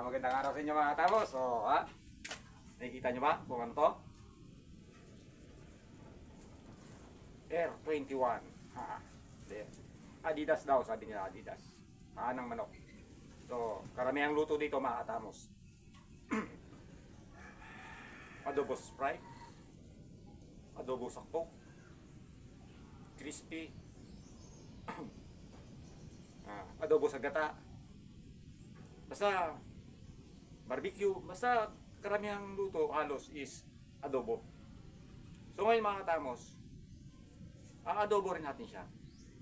Magandang araw sa inyo mga katamos. So, nakikita nyo ba kung ano to? Air 21. Adidas daw, sabi nila Adidas. Paanang manok. So, karamihang luto dito mga katamos. Adobo Sprite, adobo sakto, crispy, adobo sa gata, basta barbecue, basta karamihang luto halos is adobo. So ngayon mga katamos, adobo rin natin siya,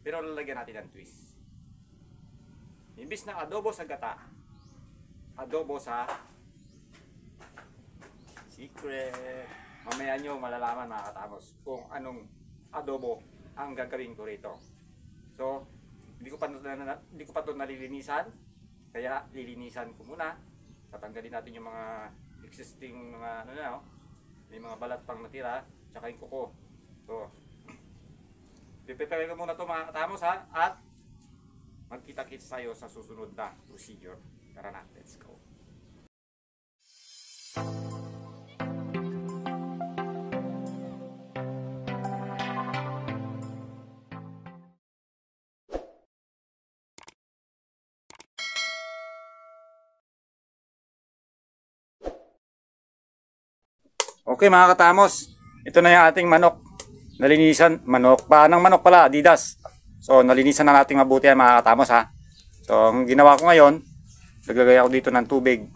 pero lalagyan natin ng twist. Imbis na adobo sa gata, adobo sa secret. Mamaya nyo malalaman mga katamos kung anong adobo ang gagawin ko rito. So, hindi ko pa ito nalilinisan, kaya lilinisan ko muna. Tatanggalin natin yung mga existing mga may mga balat pang natira, tsaka yung kuko. So, pipipere ko muna ito mga katamos at magkita-kits tayo sa susunod na procedure. Tara na, let's go. Okay mga katamos, ito na yung ating manok. Nalinisan, paanang manok pala, Adidas. So nalinisan na natin mabuti yan mga katamos So ang ginawa ko ngayon, naglagay ako dito ng tubig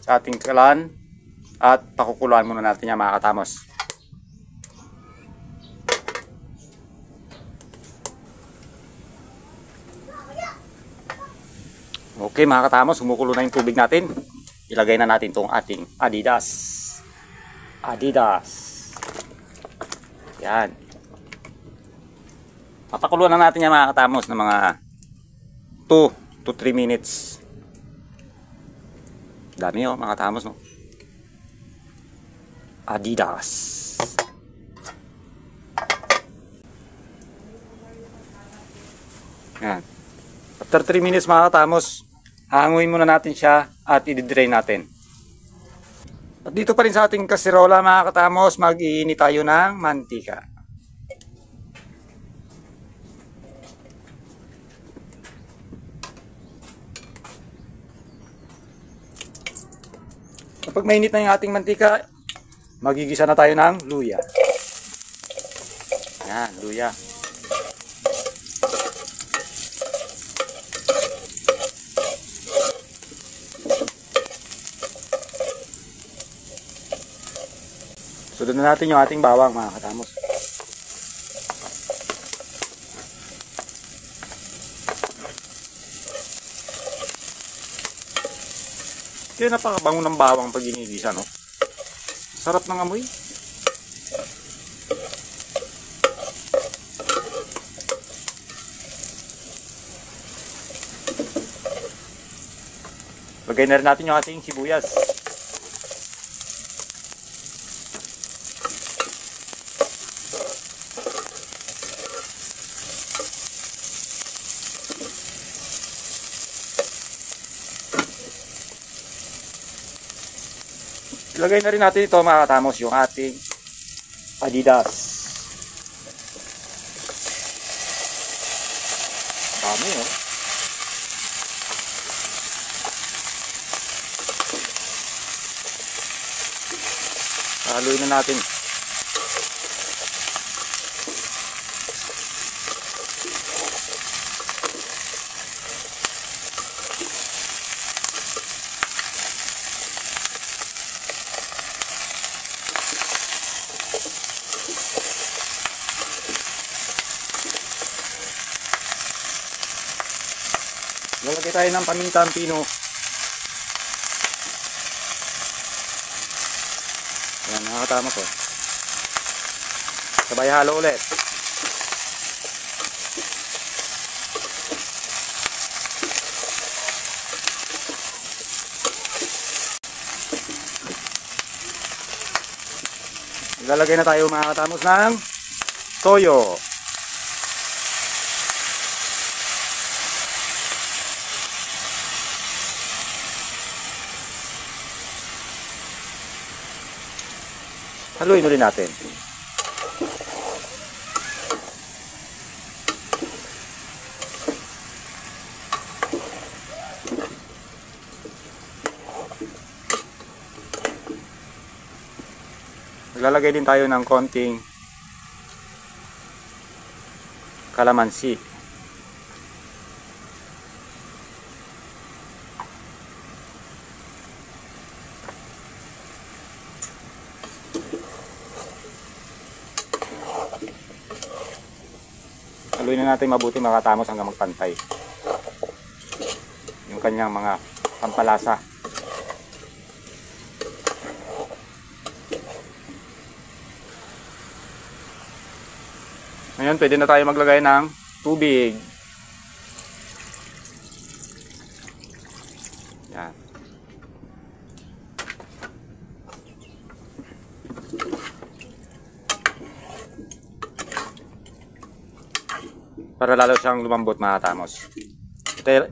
sa ating kalan at pakukuluan muna natin yan mga katamos. Okay mga katamos, humukulo na yung tubig natin. Ilagay na natin itong ating Adidas. Yan. Papakuluan na natin yan mga katamos ng mga 2 to 3 minutes. Dami mga katamos no. Adidas. Yan. After 3 minutes mga katamos, hanguin muna natin siya at i-drain natin. At dito pa rin sa ating kasirola mga katamos, mag-iinit tayo ng mantika. Kapag mainit na yung ating mantika, magigisa na tayo ng luya. Ayan, luya. Sunod na natin yung ating bawang mga katamos. Kaya napakabango ng bawang pag ginigisa, no? Sarap ng amoy. Lagay na rin natin yung ating sibuyas. Ilagay na rin natin ito mga katamos yung ating Adidas. Dami haluin na natin. Lalagay tayo ng pamintang pino. Yan mga katamos ko. Sabay halo ulit. Lalagay na tayo mga katamos ng toyo. Haluin ulit natin. Maglalagay din tayo ng konting kalamansi. Haluin na natin mabuti makatamos hanggang magpantay yung kanyang mga pampalasa. Ngayon, pwede na tayo maglagay ng tubig. Yan. Para lalo siyang lumambot, mga tamos.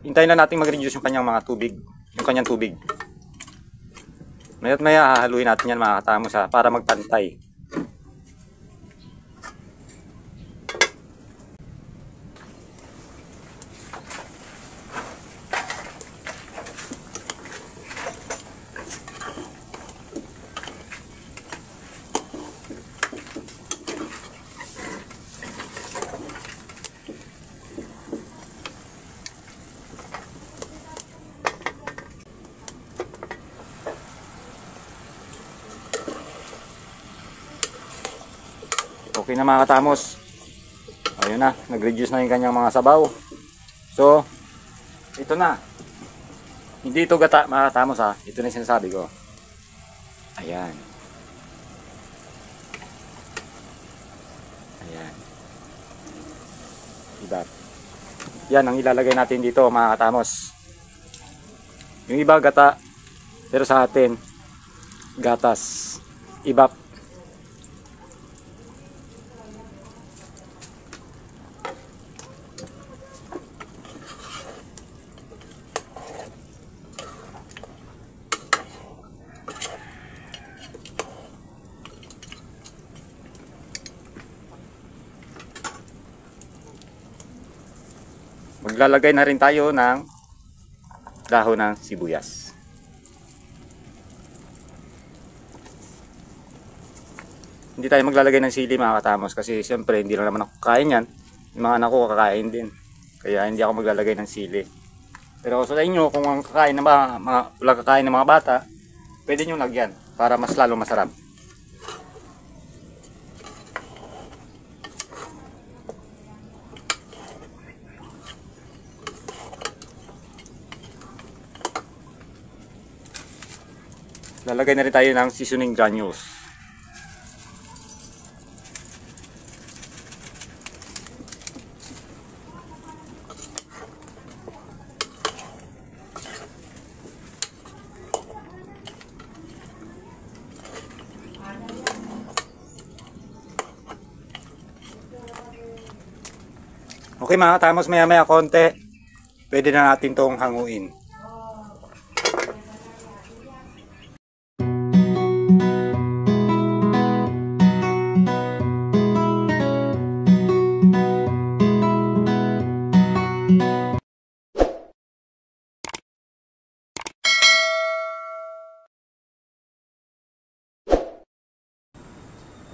Hintayin na natin mag-reduce yung kanyang mga tubig. Yung kanyang tubig. Maya't maya, hahaluin natin yan, mga tamos, para magpantay. Okay na, mga katamos. Ayun na, nag-reduce na yung kanyang mga sabaw. So, ito na. Hindi ito gata, mga katamos, Ito na yung sinasabi ko. Ayan. Ayan. Diba? Yan ang ilalagay natin dito, mga katamos. Yung iba gata, pero sa atin gatas. Ibap. Maglalagay na rin tayo ng dahon ng sibuyas. Hindi tayo maglalagay ng sili, mga katamos, kasi siyempre hindi lang naman ako kakain yan. Yung mga anak ko kakain din. Kaya hindi ako maglalagay ng sili. Pero sa inyo, kung ang kakain ng wala kakain ng mga bata, pwede nyo lagyan para mas lalo masarap. Lalagay na rin tayo ng seasoning granules. Okay, mga katamos, maya-maya konti, pwede na natin tong hanguin.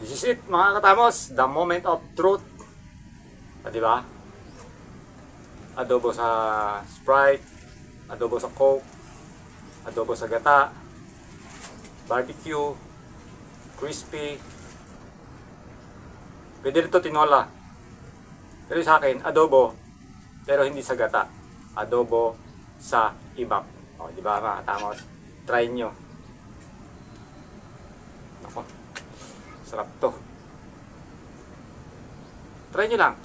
This is it, mga katamos, the moment of truth. Diba? Adobo sa Sprite, adobo sa Coke, adobo sa gata, barbecue, crispy. Pwede rin ito tinola. Pero sa akin, adobo, pero hindi sa gata. Adobo sa ibap. O, diba, mga katamos? Try nyo. Ako, sarap to. Try nyo lang.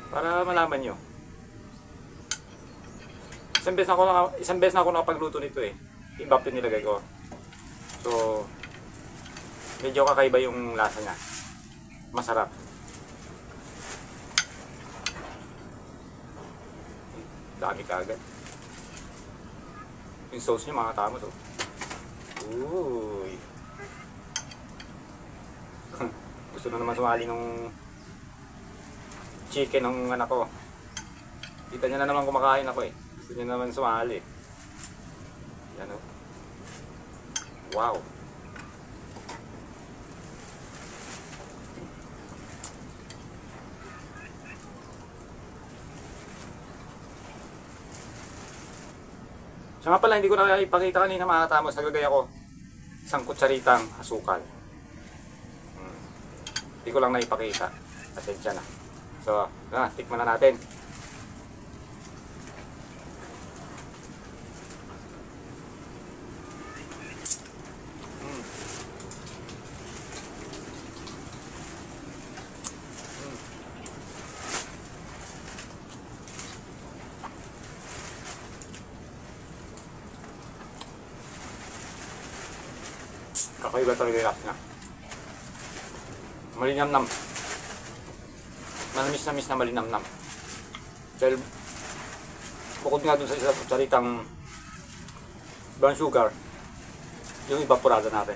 Para malaman nyo. Isang beses na ako nakapagluto nito eh. Ibap yung nilagay ko. So, medyo kakaiba yung lasa niya. Masarap. Dami kaagad. Yung sauce niya, mga katamos. Uy. Gusto na naman sumali nung chicken ng anak ko. Kita niya na naman kumakain ako eh. Gusto niya naman sumali. Yan o. Wow. Siya nga pala, hindi ko na ipakita kanina mga katamos. Naglagay ako isang kutsaritang asukal. Hindi ko lang naipakita. Pasensya na. So, tikman na natin. Kakaiba talaga yung lasa niya. Malinamnam. Manamis-namis na malinamnam. Dahil bukod nga dun sa isa salitang brown sugar, yung evaporada natin.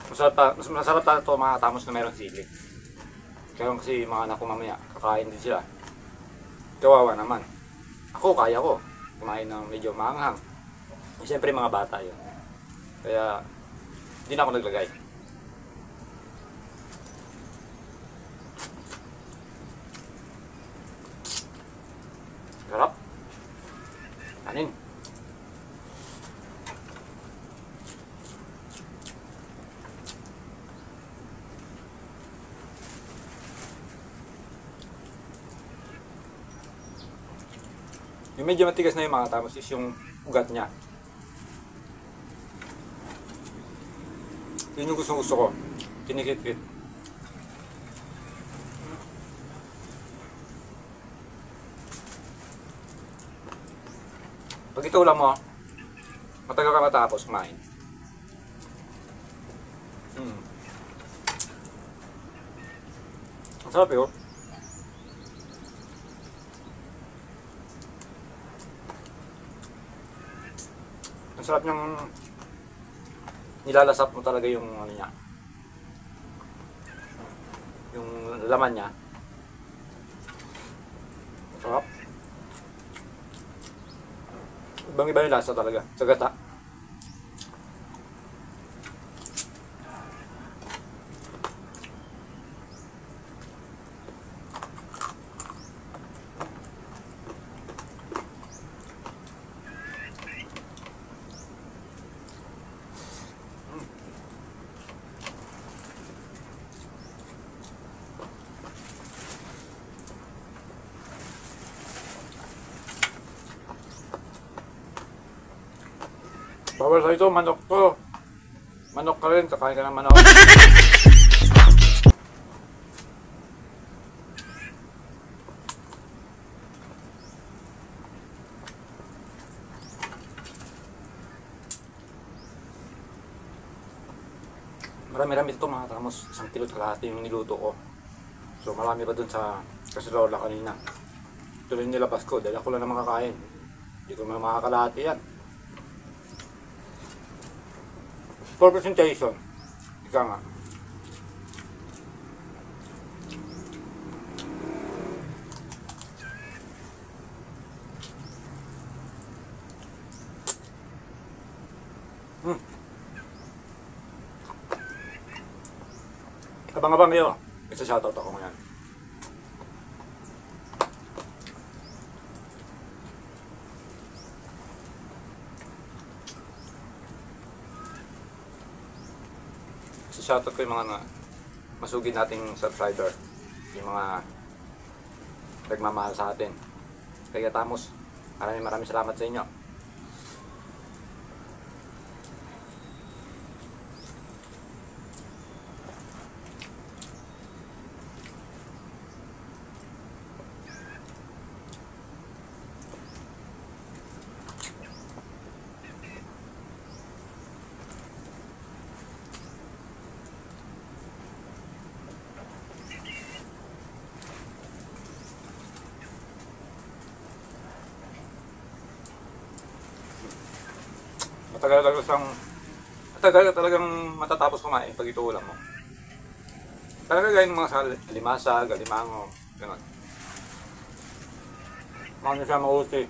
Masarap pa ito mga tamos na mayroong sili. Kaya kasi mga anak ko mamaya, kakain din sila. Kawawa naman. Ako, kaya ko. Kumain ng medyo maanghang. Siyempre mga bata yun. Kaya, hindi na ako naglagay. Sarap. Kanin. Yung medyo matigas na yung mga tamos is yung ugat niya. Yun yung gusto ko. Kinikit-kit. Pag ito ulam mo, matagal ka matapos kumain. Ang sarap yun. Ang sarap niyang nilalasap mo talaga yung ano niya. Yung laman niya. Sarap. Ibang-iba yung lasa talaga. Sa gata. Bawal sa ito, manok to. Manok ka rin, kakain ka ng manok. Marami-rami ito mga tamos. 1 kilo kalahati yung niluto ko. So marami pa dun sa kasirola kanina. Ito rin nilabas ko dahil ako lang naman kakain. Hindi ko naman makakalahati yan. For presentation, ika nga. Abang-abang kayo. Isa-shoutout ako ngayon. Shoutout ko yung mga masugid nating subscriber, yung mga nagmamahal sa atin. Kaya tamos, maraming salamat sa inyo. talagang matatapos kumain pag ito ulam mo. Talaga gaya ng mga sa alimasa, galimango, gano'n. Mga siya mauti.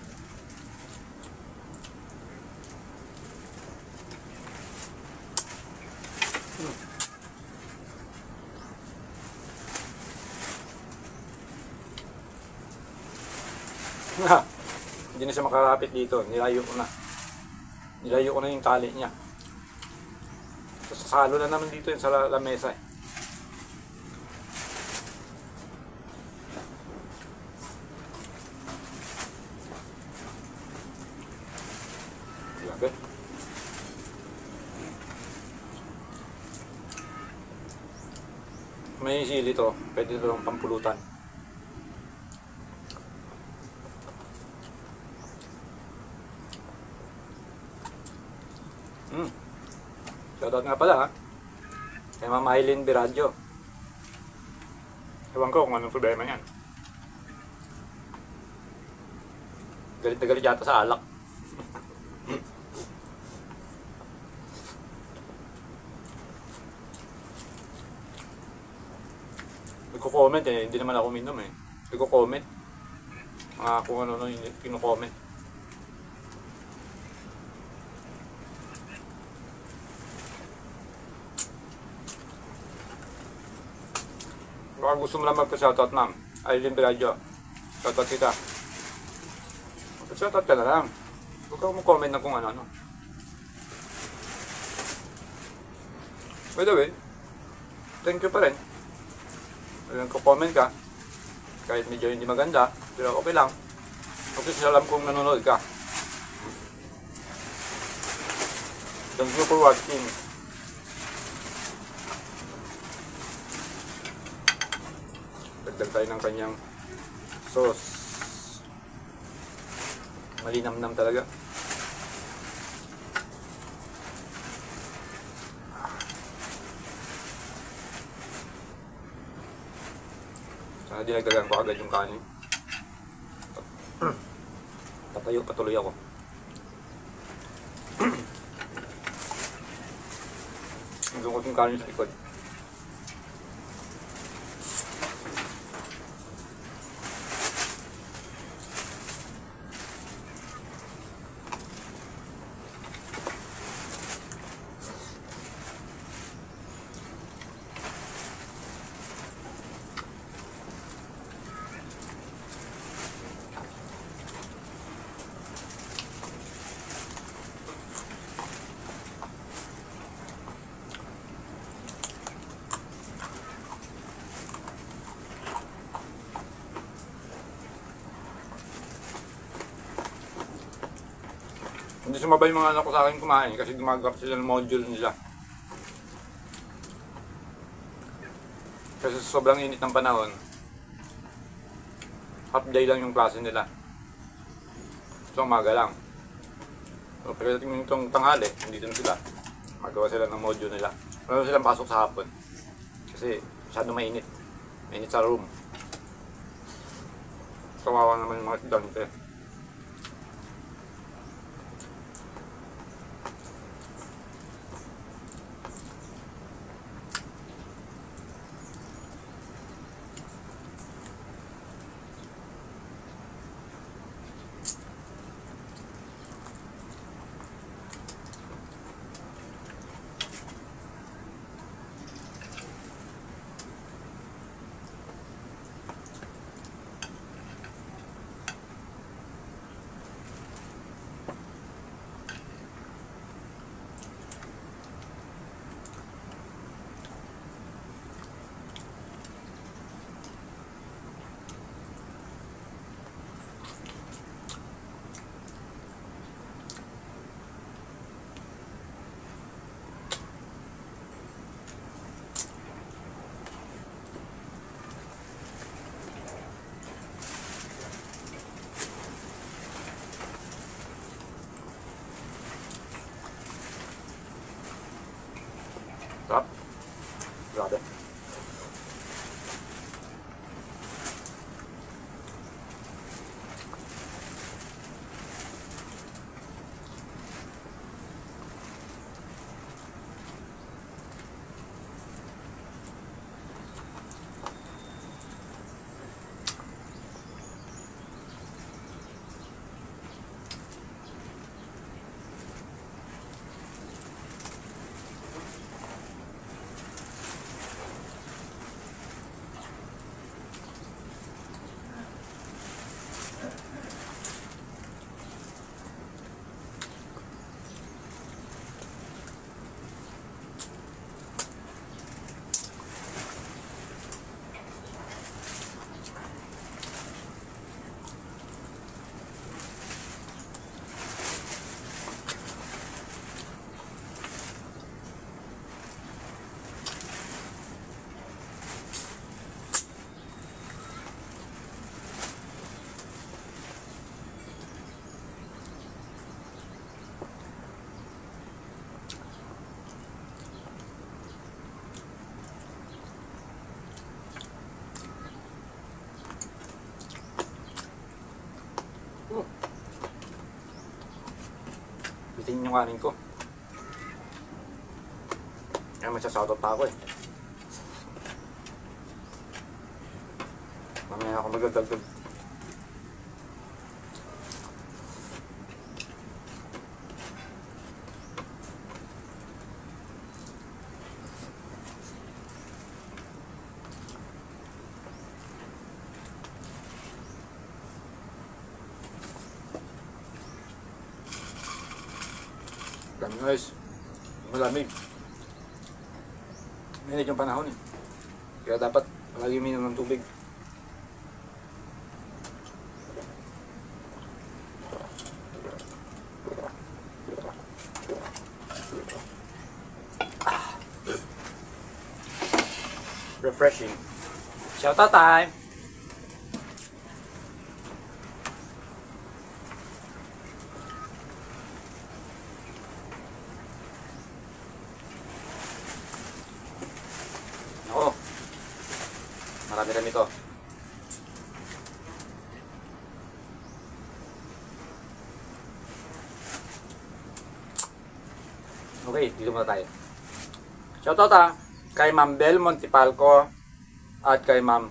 Hindi na siya makarapit dito. Nilayo ko na. Nilayo ko na yung tali niya. So, sasalo na naman dito yun sa lamesa. Grabe. May sili to. Pwede ito lang pampulutan. Shoutout nga pala ha. Kay Mama Aileen Biradyo. Ewan ko kung anong problema yan. Galit na galit yata sa alak. Nagko-comment eh, hindi naman ako minom eh. Nagko-comment. Mga kung ano yung kino-comment. Baka gusto mo lang magpa-shoutout, ma'am. Aileen Biradyo. Shoutout kita. Shoutout ka na lang. Huwag ka mo-comment na kung ano-ano. By the way, thank you pa rin. Kung comment ka, kahit medyo hindi maganda, pero okay lang. Okay sila alam kung nanonood ka. Thank you for watching. Dagdag tayo ng kanyang sauce. Malinamnam talaga. Sana dinagdagan ko agad yung kanin. Tatayo, patuloy ako. Hanggang ko yung kanin sa likod. Hindi sumabay mga anak ko sa akin kumain kasi gumagap sila ng module nila. Kasi sobrang init ng panahon, half day lang yung klase nila. So umaga lang. So pagdating itong tanghali, hindi din sila. Magawa sila ng module nila. Meron silang pasok sa hapon. Kasi masyado mainit. Mainit sa room. Kawawa naman yung mga estudyante. Sarap. Grabe. yung kanin ko. Kaya magsasoutout pa ako eh. Mamaya ako magdagdag. Guys, malamig. Mainit yung panahon eh. Kaya dapat palagi uminom ng tubig. Refreshing. Shoutout time! Oo. Marami-rami ito. Okay, dito muna tayo. Shoutout kay Ma'am Bel Montipalco at kay Ma'am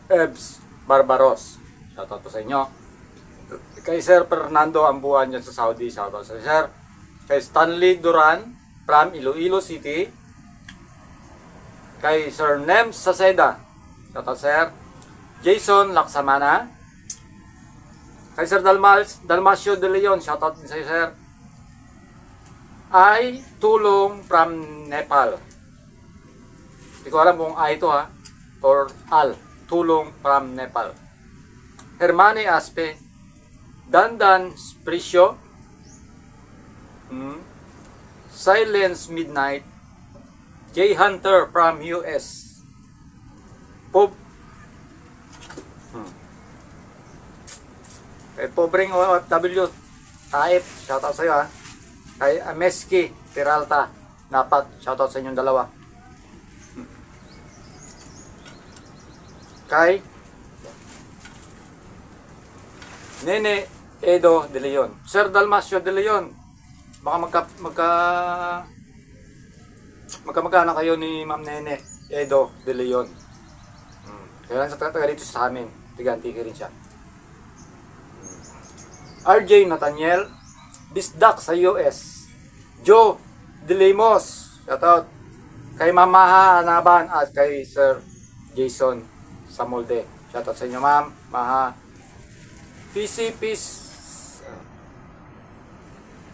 Ebs Barbaros. Shoutout po sa inyo. Kay Sir Fernando Ambuan dyan sa Saudi. Shoutout sa Sir. Kay Stanley Duran from Iloilo City. Kay Sir Nems Saceda. Shoutout Sir. Jason Laksamana. Kay Sir Dalmasio De Leon. Shoutout din sa iyo Sir. Ay tulong from Nepal. Hindi ko alam kung ay ito ha. Or al. Tulong from Nepal. Hermane Aspe. Dandan Spricio. Silence Midnight. J Hunter from US. Kay Pobreng OFW. Taip. Shoutout sa iyo ha. Kay Ameski Peralta Napat, shoutout sa inyong dalawa. Kay Nene Edo De Leon. Sir Dalmasio De Leon, baka magkamagkana kayo ni Ma'am Nene Edo De Leon. Kaya lang sa taga dito sa amin, tiga-antiki rin siya. RJ Nathaniel Bisdak sa US. Joe De Lemos, shoutout. Kay Mamaha Anaban at kay Sir Jason Samolde. Shoutout sa inyo Ma'am Maha.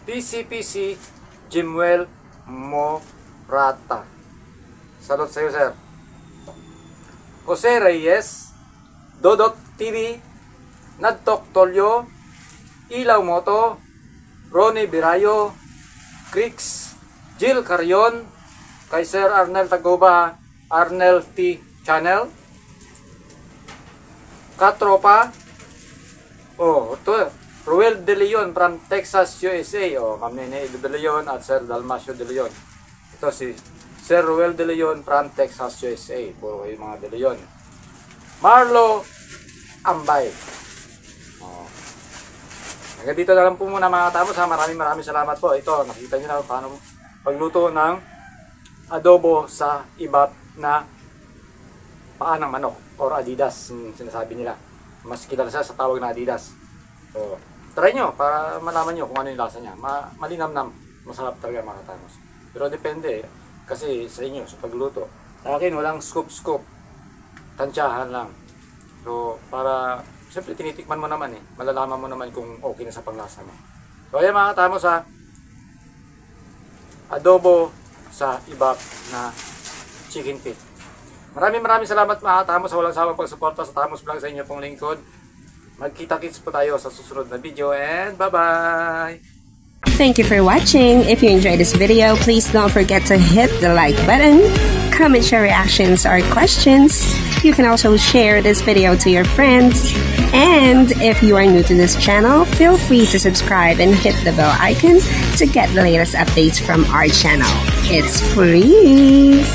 PCPC Jimuel Morata. Salut sa iyo Sir. Jose Reyes, Dodot TV, Nadtok Tolyo, Ilaw Moto, Ronnie Birayo, Crix, Jill Carion, kay Sir Arnel Tagoba, Arnel T Channel, Katropa, ito, Ruel De Leon from Texas, USA, Ma'am Nene De Leon at Sir Dalmasio De Leon. Ito si Sir Ruel De Leon from Texas, USA. Puro kayo mga De Leon. Marlo Ambay. Hanggang dito na lang po muna mga katamos ha. Maraming salamat po. Ito, nakita nyo na paano pagluto ng adobo sa iba na paa ng manok or Adidas, sinasabi nila. Mas kilala siya sa tawag na Adidas. So, try nyo para malaman nyo kung ano yung lasa niya. Malinamnam, masarap talaga mga katamos. Pero depende kasi sa inyo sa pagluto. Sa akin walang scoop. Tansyahan lang. So, para siyempre tinitikman mo naman malalaman mo naman kung okay na sa panglasa mo. So ayan mga katamos ha, adobo sa ibap na chicken feet. Maraming salamat mga katamos sa walang sawang pagsuporta sa Tamos Vlog sa inyo pong lingkod. Magkita-kits po tayo sa susunod na video and bye bye! Thank you for watching. If you enjoyed this video, please don't forget to hit the like button, comment your reactions or questions. You can also share this video to your friends. And if you are new to this channel, feel free to subscribe and hit the bell icon to get the latest updates from our channel. It's free!